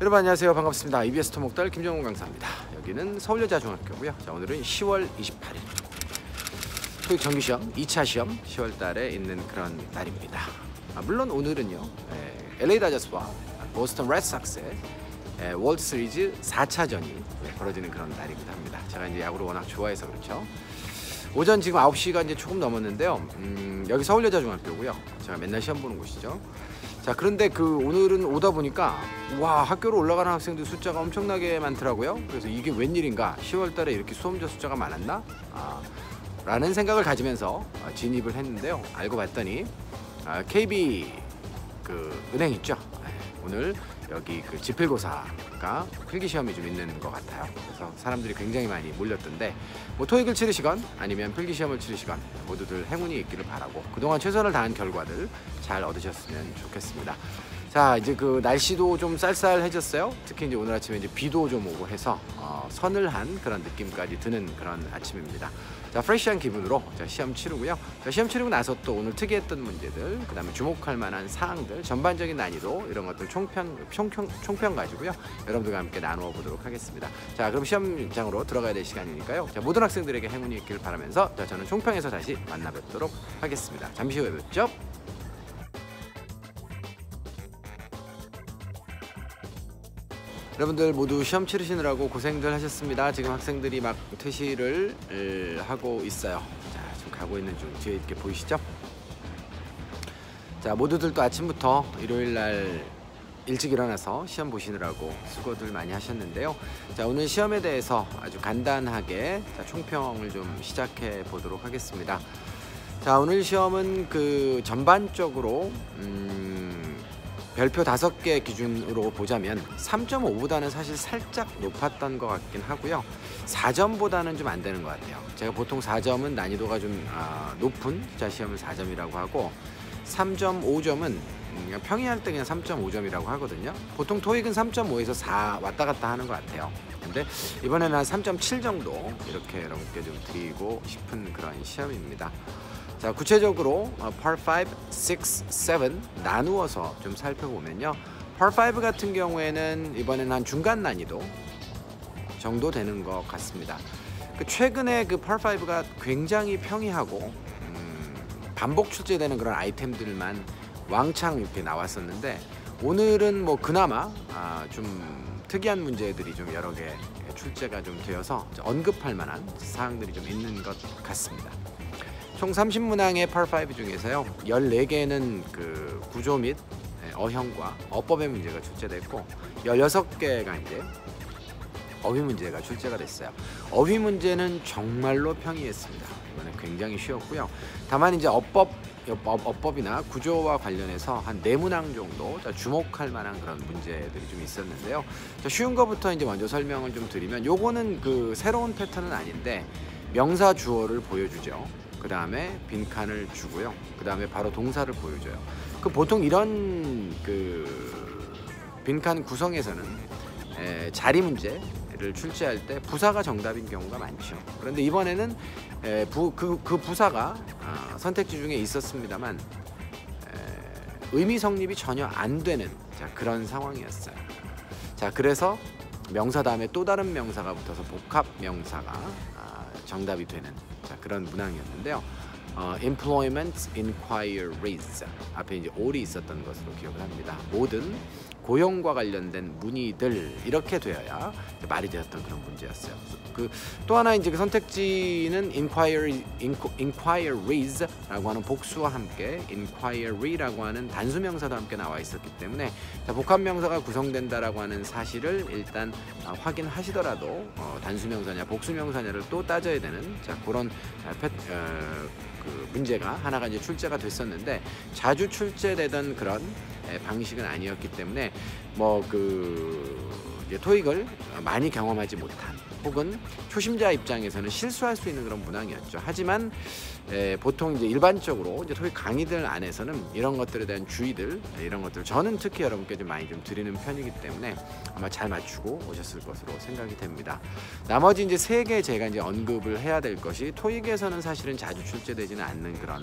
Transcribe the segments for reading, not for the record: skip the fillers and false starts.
여러분 안녕하세요. 반갑습니다. EBS 토목달 김정훈 강사입니다. 여기는 서울여자중학교고요. 자, 오늘은 10월 28일 토익 정규시험 2차 시험 10월 달에 있는 그런 날입니다. 물론 오늘은요 LA 다저스와 보스턴 레드삭스의 월드 시리즈 4차전이 벌어지는 그런 날이기도 합니다. 제가 이제 야구를 워낙 좋아해서 그렇죠. 오전 지금 9시가 이제 조금 넘었는데요. 여기 서울여자중학교고요. 제가 맨날 시험 보는 곳이죠. 자, 그런데 오늘은 오다 보니까 와, 학교로 올라가는 학생들 숫자가 엄청나게 많더라고요. 그래서 이게 웬일인가, 10월 달에 이렇게 수험자 숫자가 많았나? 라는 생각을 가지면서 진입을 했는데요. 알고 봤더니 KB 은행 있죠. 오늘 여기 지필고사가 필기시험이 좀 있는 것 같아요. 그래서 사람들이 굉장히 많이 몰렸던데, 뭐 토익을 치르시건 아니면 필기시험을 치르시건 모두들 행운이 있기를 바라고 그동안 최선을 다한 결과들 잘 얻으셨으면 좋겠습니다. 자, 이제 날씨도 좀 쌀쌀해졌어요. 특히 이제 오늘 아침에 이제 비도 좀 오고 해서 서늘한 그런 느낌까지 드는 그런 아침입니다. 자, 프레시한 기분으로 시험 치르고요. 자, 시험 치르고 나서 또 오늘 특이했던 문제들, 그 다음에 주목할 만한 사항들, 전반적인 난이도 이런 것들 총평 가지고요. 여러분들과 함께 나누어 보도록 하겠습니다. 자, 그럼 시험장으로 들어가야 될 시간이니까요. 자, 모든 학생들에게 행운이 있기를 바라면서 저는 총평에서 다시 만나 뵙도록 하겠습니다. 잠시 후에 뵙죠. 여러분들 모두 시험 치르시느라고 고생들 하셨습니다. 지금 학생들이 막 퇴실을 하고 있어요. 자, 지금 가고 있는 중, 뒤에 이렇게 보이시죠? 자, 모두들 또 아침부터 일요일날 일찍 일어나서 시험 보시느라고 수고들 많이 하셨는데요. 자, 오늘 시험에 대해서 아주 간단하게 총평을 좀 시작해 보도록 하겠습니다. 자, 오늘 시험은 전반적으로 별표 5개 기준으로 보자면 3.5보다는 사실 살짝 높았던 것 같긴 하고요. 4점보다는 좀 안 되는 것 같아요. 제가 보통 4점은 난이도가 좀 높은 시험을 4점이라고 하고, 3.5점은 평이할 때 그냥 3.5점이라고 하거든요. 보통 토익은 3.5에서 4 왔다 갔다 하는 것 같아요. 근데 이번에는 한 3.7 정도 이렇게 여러분께 좀 드리고 싶은 그런 시험입니다. 자, 구체적으로 Part 5, 6, 7 나누어서 좀 살펴보면요. Part 5 같은 경우에는 이번에는 한 중간 난이도 정도 되는 것 같습니다. 최근에 Part 5가 굉장히 평이하고 반복 출제되는 그런 아이템들만 왕창 이렇게 나왔었는데, 오늘은 뭐 그나마 좀 특이한 문제들이 좀 여러 개 출제가 좀 되어서 언급할 만한 사항들이 좀 있는 것 같습니다. 총 30문항의 Part 5 중에서요 14개는 구조 및 어형과 어법의 문제가 출제됐고, 16개가 이제 어휘 문제가 출제가 됐어요. 어휘 문제는 정말로 평이했습니다. 이번에 굉장히 쉬웠고요. 다만 이제 어법이나 구조와 관련해서 한 4문항 정도 주목할 만한 그런 문제들이 좀 있었는데요. 쉬운 거부터 이제 먼저 설명을 좀 드리면, 요거는 새로운 패턴은 아닌데 명사 주어를 보여주죠. 그 다음에 빈칸을 주고요. 그 다음에 바로 동사를 보여줘요. 보통 이런 빈칸 구성에서는 자리 문제를 출제할 때 부사가 정답인 경우가 많죠. 그런데 이번에는 그 부사가 선택지 중에 있었습니다만 의미 성립이 전혀 안 되는 그런 상황이었어요. 자, 그래서 명사 다음에 또 다른 명사가 붙어서 복합 명사가 정답이 되는 그런 문항이었는데요. Employment Inquiries 앞에 이제 all이 있었던 것으로 기억을 합니다. 모든 고용과 관련된 문의들, 이렇게 되어야 말이 되었던 그런 문제였어요. 또 하나 이제 선택지는 inquiries라고 하는 복수와 함께 inquiry라고 하는 단수명사도 함께 나와 있었기 때문에 복합명사가 구성된다라고 하는 사실을 일단 확인하시더라도 단수명사냐 복수명사냐를 또 따져야 되는 그런 문제가 하나가 이제 출제가 됐었는데, 자주 출제되던 그런 방식은 아니었기 때문에 이제 토익을 많이 경험하지 못한, 혹은 초심자 입장에서는 실수할 수 있는 그런 문항이었죠. 하지만 보통 이제 일반적으로 이제 토익 강의들 안에서는 이런 것들에 대한 주의들, 이런 것들 저는 특히 여러분께 좀 많이 좀 드리는 편이기 때문에 아마 잘 맞추고 오셨을 것으로 생각이 됩니다. 나머지 이제 3개 제가 이제 언급을 해야 될 것이 토익에서는 사실은 자주 출제되지는 않는 그런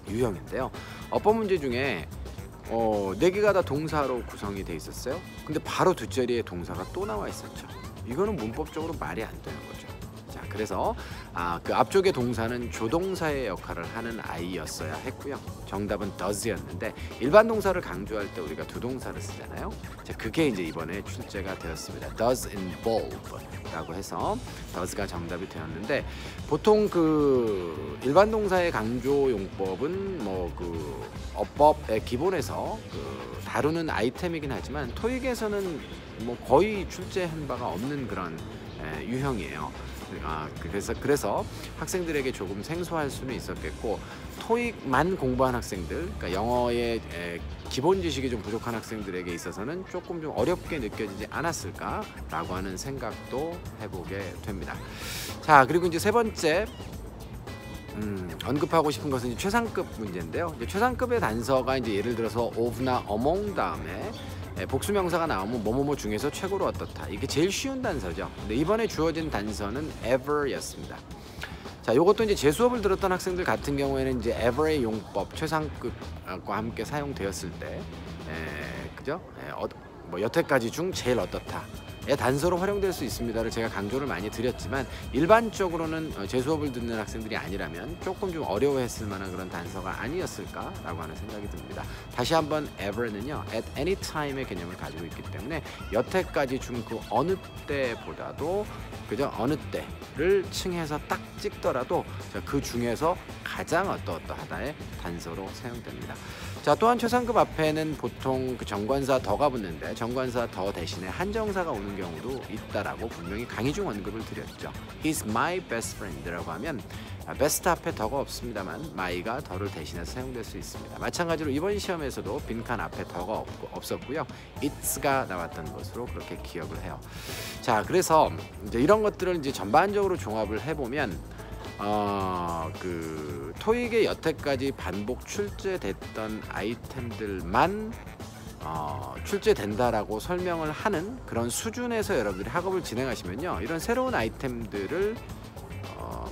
유형인데요. 어법 문제 중에 네 개가 다 동사로 구성이 돼 있었어요. 근데 바로 뒷자리에 동사가 또 나와 있었죠. 이거는 문법적으로 말이 안 되는 거죠. 자, 그래서 그 앞쪽의 동사는 조동사의 역할을 하는 아이였어야 했고요. 정답은 does였는데 일반 동사를 강조할 때 우리가 두 동사를 쓰잖아요. 자, 그게 이제 이번에 출제가 되었습니다. does involve라고 해서 does가 정답이 되었는데 보통 그 일반 동사의 강조 용법은 뭐 그 어법의 기본에서 그 다루는 아이템이긴 하지만 토익에서는 뭐 거의 출제한 바가 없는 그런 유형이에요. 그래서 학생들에게 조금 생소할 수는 있었겠고 토익만 공부한 학생들, 그러니까 영어의 기본 지식이 좀 부족한 학생들에게 있어서는 조금 좀 어렵게 느껴지지 않았을까라고 하는 생각도 해보게 됩니다. 자, 그리고 이제 세 번째 언급하고 싶은 것은 이제 최상급 문제인데요. 이제 최상급의 단서가 이제 예를 들어서 of나 among 다음에 복수 명사가 나오면 뭐뭐뭐 중에서 최고로 어떻다. 이게 제일 쉬운 단서죠. 근데 이번에 주어진 단서는 ever였습니다. 자, 요것도 이제 제 수업을 들었던 학생들 같은 경우에는 이제 ever의 용법 최상급과 함께 사용되었을 때, 그죠? 뭐 여태까지 중 제일 어떻다. 단서로 활용될 수 있습니다를 제가 강조를 많이 드렸지만 일반적으로는 제 수업을 듣는 학생들이 아니라면 조금 좀 어려워했을 만한 그런 단서가 아니었을까라고 하는 생각이 듭니다. 다시 한번 ever는요 at any time의 개념을 가지고 있기 때문에 여태까지 중 그 어느 때보다도 그죠? 어느 때를 칭해서 딱 찍더라도 그 중에서 가장 어떠어떠하다의 단서로 사용됩니다. 자, 또한 최상급 앞에는 보통 그 정관사 더가 붙는데 정관사 더 대신에 한정사가 오는 경우도 있다라고 분명히 강의 중 언급을 드렸죠. He's my best friend라고 하면 best 앞에 더가 없습니다만 my가 더를 대신해서 사용될 수 있습니다. 마찬가지로 이번 시험에서도 빈칸 앞에 더가 없었고요. it's가 나왔던 것으로 그렇게 기억을 해요. 자, 그래서 이제 이런 것들을 이제 전반적으로 종합을 해보면 그 토익에 여태까지 반복 출제됐던 아이템들만 출제된다라고 설명을 하는 그런 수준에서 여러분들이 학업을 진행하시면요, 이런 새로운 아이템들을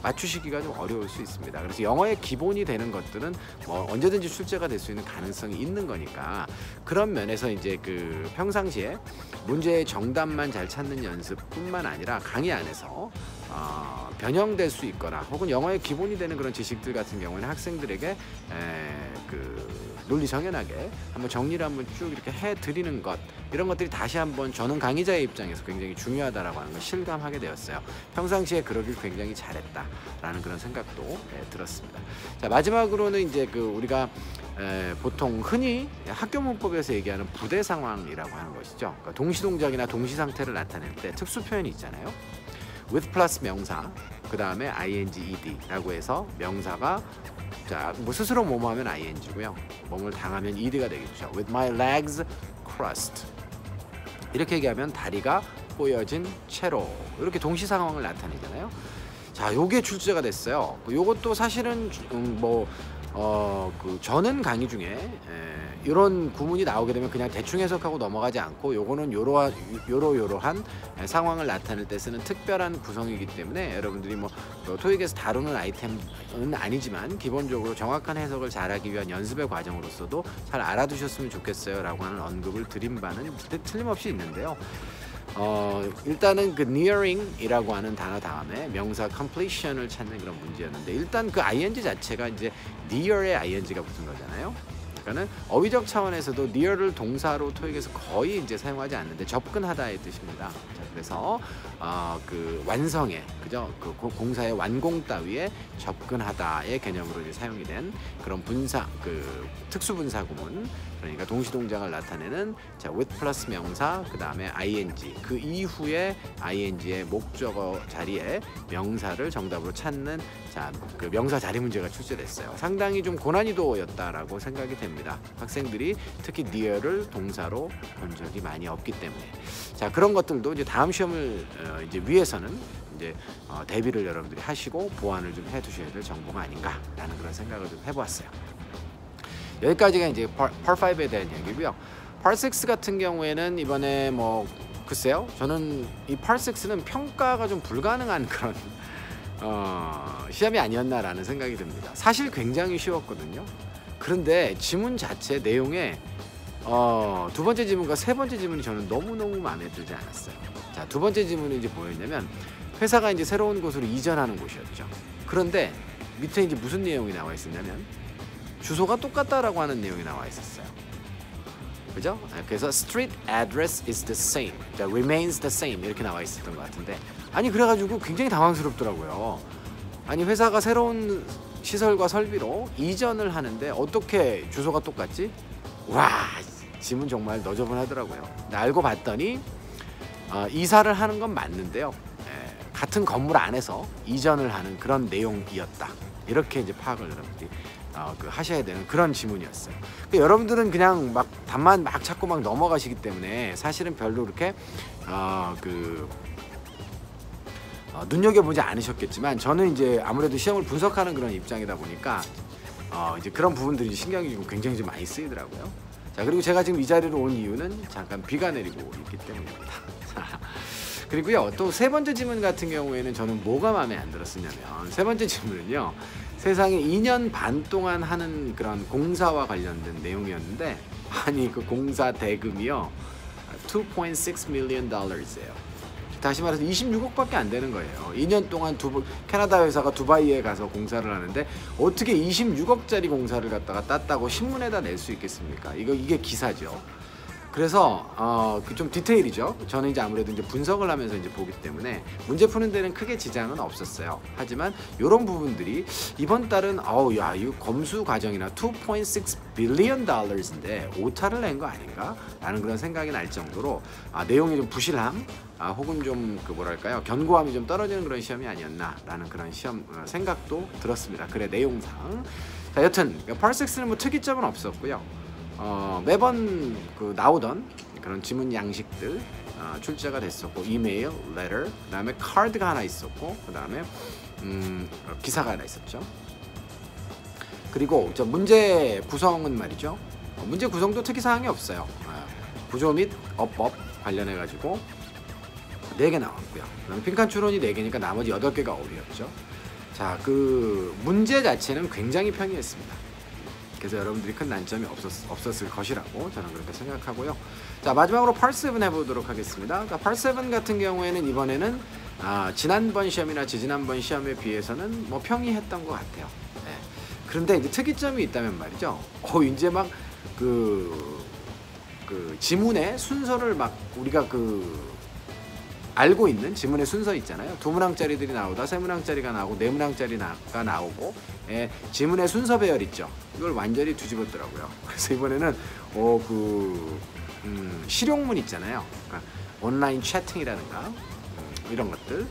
맞추시기가 좀 어려울 수 있습니다. 그래서 영어의 기본이 되는 것들은 뭐 언제든지 출제가 될 수 있는 가능성이 있는 거니까 그런 면에서 이제 그 평상시에 문제의 정답만 잘 찾는 연습뿐만 아니라 강의 안에서 변형될 수 있거나 혹은 영어의 기본이 되는 그런 지식들 같은 경우는 학생들에게 그 논리정연하게 한번 정리를 한번 쭉 이렇게 해드리는 것, 이런 것들이 다시 한번 저는 강의자의 입장에서 굉장히 중요하다라고 하는 걸 실감하게 되었어요. 평상시에 그러길 굉장히 잘했다라는 그런 생각도 들었습니다. 자, 마지막으로는 이제 그 우리가 보통 흔히 학교 문법에서 얘기하는 부대 상황이라고 하는 것이죠. 그러니까 동시동작이나 동시상태를 나타낼 때 특수 표현이 있잖아요. with 플러스 명사, 그 다음에 ing, ed라고 해서 명사가 자, 뭐 스스로 뭐뭐 하면 ing고요. 뭐뭘 당하면 ed가 되겠죠. With my legs crossed. 이렇게 얘기하면 다리가 꼬여진 채로, 이렇게 동시 상황을 나타내잖아요. 자, 요게 출제가 됐어요. 요것도 사실은 그 저는 강의 중에 이런 구문이 나오게 되면 그냥 대충 해석하고 넘어가지 않고 요거는 요러한 상황을 나타낼 때 쓰는 특별한 구성이기 때문에 여러분들이 뭐 토익에서 다루는 아이템은 아니지만 기본적으로 정확한 해석을 잘하기 위한 연습의 과정으로서도 잘 알아두셨으면 좋겠어요 라고 하는 언급을 드린 바는 틀림없이 있는데요. 일단은 그 nearing이라고 하는 단어 다음에 명사 completion을 찾는 그런 문제였는데, 일단 그 ing 자체가 이제 near에 ing가 붙은 거잖아요. 그러니까는 어휘적 차원에서도 near를 동사로 토익에서 거의 이제 사용하지 않는데 접근하다의 뜻입니다. 자, 그래서 그 완성에, 그죠? 그 공사의 완공 따위에 접근하다의 개념으로 이제 사용이 된 그런 분사, 그 특수 분사 구문, 그러니까 동시 동작을 나타내는 자, with 플러스 명사, 그 다음에 ing, 그 이후에 ing의 목적어 자리에 명사를 정답으로 찾는 자, 그 명사 자리 문제가 출제됐어요. 상당히 좀 고난이도였다라고 생각이 됩니다. 학생들이 특히 near를 동사로 본 적이 많이 없기 때문에. 자, 그런 것들도 이제 다음 시험을 이제 위해서는 이제 대비를 여러분들이 하시고 보완을 좀 해두셔야 될 정보가 아닌가라는 그런 생각을 좀 해보았어요. 여기까지가 이제 Part 5에 대한 얘기고요. Part 6 같은 경우에는 이번에 뭐 글쎄요, 저는 이 Part 6는 평가가 좀 불가능한 그런 시험이 아니었나라는 생각이 듭니다. 사실 굉장히 쉬웠거든요. 그런데 지문 자체 내용에 두 번째 질문과 세 번째 질문이 저는 너무너무 마음에 들지 않았어요. 자, 두 번째 질문은 이제 뭐였냐면 회사가 이제 새로운 곳으로 이전하는 곳이었죠. 그런데 밑에 이제 무슨 내용이 나와 있었냐면 주소가 똑같다라고 하는 내용이 나와 있었어요. 그죠? 그래서 street address is the same, remains the same 이렇게 나와 있었던 것 같은데 아니 그래가지고 굉장히 당황스럽더라고요. 아니 회사가 새로운 시설과 설비로 이전을 하는데 어떻게 주소가 똑같지? 와, 지문 정말 너저분하더라고요. 알고 봤더니 이사를 하는 건 맞는데요. 같은 건물 안에서 이전을 하는 그런 내용이었다. 이렇게 이제 파악을 여러분들이 하셔야 되는 그런 지문이었어요. 여러분들은 그냥 막 답만 막 찾고 막 넘어가시기 때문에 사실은 별로 그렇게 눈여겨보지 않으셨겠지만 저는 이제 아무래도 시험을 분석하는 그런 입장이다 보니까 이제 그런 부분들이 신경이 좀 굉장히 좀 많이 쓰이더라고요. 자, 그리고 제가 지금 이 자리로 온 이유는 잠깐 비가 내리고 있기 때문입니다. 그리고요, 또 세 번째 질문 같은 경우에는 저는 뭐가 마음에 안 들었으냐면 세 번째 질문은요, 세상에 2년 반 동안 하는 그런 공사와 관련된 내용이었는데 아니 그 공사 대금이요 2.6 million dollars예요. 다시 말해서 26억밖에 안 되는 거예요. 2년 동안 캐나다 회사가 두바이에 가서 공사를 하는데 어떻게 26억짜리 공사를 갖다가 땄다고 신문에다 낼 수 있겠습니까? 이게 기사죠. 그래서 좀 디테일이죠. 저는 이제 아무래도 이제 분석을 하면서 이제 보기 때문에 문제 푸는 데는 크게 지장은 없었어요. 하지만 이런 부분들이 이번 달은 야, 이 검수 과정이나 2.6 billion dollars인데 오타를 낸 거 아닌가? 라는 그런 생각이 날 정도로 내용이 좀 부실함, 혹은 좀 뭐랄까요, 견고함이 좀 떨어지는 그런 시험이 아니었나라는 그런 시험 생각도 들었습니다. 그래 내용상. 자, 여튼 파스엑스는 뭐 특이점은 없었고요. 매번 나오던 그런 지문 양식들 출제가 됐었고 이메일, 레터, 그다음에 카드가 하나 있었고 그다음에 기사가 하나 있었죠. 그리고 문제 구성은 말이죠. 문제 구성도 특이사항이 없어요. 구조 및 어법 관련해 가지고 4개 나왔고요. 그다음에 빈칸 추론이 4개니까 나머지 8개가 어휘였죠. 자, 그 문제 자체는 굉장히 평이했습니다. 그래서 여러분들이 큰 난점이 없었을 것이라고 저는 그렇게 생각하고요. 자, 마지막으로 Part 7 해보도록 하겠습니다. 자, Part 7 같은 경우에는 이번에는 지난번 시험이나 지지난번 시험에 비해서는 뭐 평이했던 것 같아요. 네. 그런데 이제 특이점이 있다면 말이죠. 이제 막 그 지문의 순서를 막 우리가 알고 있는 지문의 순서 있잖아요. 2문항짜리들이 나오다 3문항짜리가 나오고 4문항짜리가 나오고 지문의 순서 배열 있죠. 이걸 완전히 뒤집었더라고요. 그래서 이번에는 실용문 있잖아요. 그러니까 온라인 채팅이라든가 이런 것들,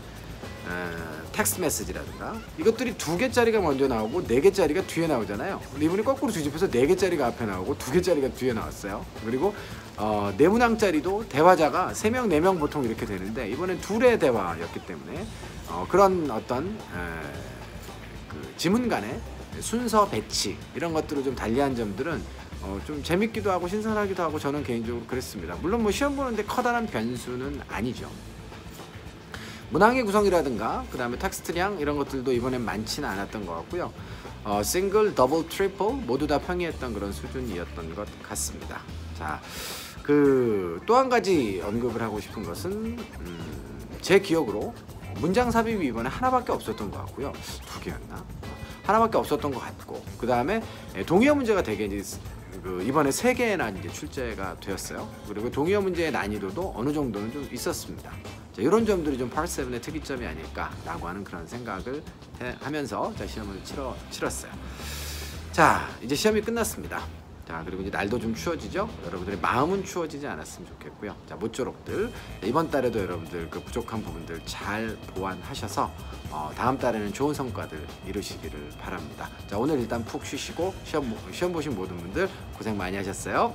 텍스트 메시지라든가 이것들이 2개짜리가 먼저 나오고 4개짜리가 뒤에 나오잖아요. 근데 이번에 거꾸로 뒤집혀서 4개짜리가 앞에 나오고 2개짜리가 뒤에 나왔어요. 그리고 4문항짜리도 대화자가 3명, 4명 보통 이렇게 되는데 이번엔 2의 대화였기 때문에 그런 어떤 지문 간의 순서 배치 이런 것들을 좀 달리한 점들은 좀 재밌기도 하고 신선하기도 하고 저는 개인적으로 그랬습니다. 물론 뭐 시험 보는데 커다란 변수는 아니죠. 문항의 구성이라든가 그 다음에 텍스트량 이런 것들도 이번엔 많지는 않았던 것 같고요. 싱글, 더블, 트리플 모두 다 평이했던 그런 수준이었던 것 같습니다. 자, 또 한 가지 언급을 하고 싶은 것은 제 기억으로 문장 삽입이 이번에 하나밖에 없었던 것 같고요. 2개였나? 하나밖에 없었던 것 같고 그 다음에 동의어 문제가 되게 이제 이번에 3개나 이제 출제가 되었어요. 그리고 동의어 문제의 난이도도 어느 정도는 좀 있었습니다. 자, 이런 점들이 좀 Part 7의 특이점이 아닐까라고 하는 그런 생각을 하면서 시험을 치렀어요. 자, 이제 시험이 끝났습니다. 자, 그리고 이제 날도 좀 추워지죠. 여러분들의 마음은 추워지지 않았으면 좋겠고요. 자, 모쪼록들 이번 달에도 여러분들 부족한 부분들 잘 보완하셔서 다음 달에는 좋은 성과들 이루시기를 바랍니다. 자, 오늘 일단 푹 쉬시고 시험 보신 모든 분들 고생 많이 하셨어요.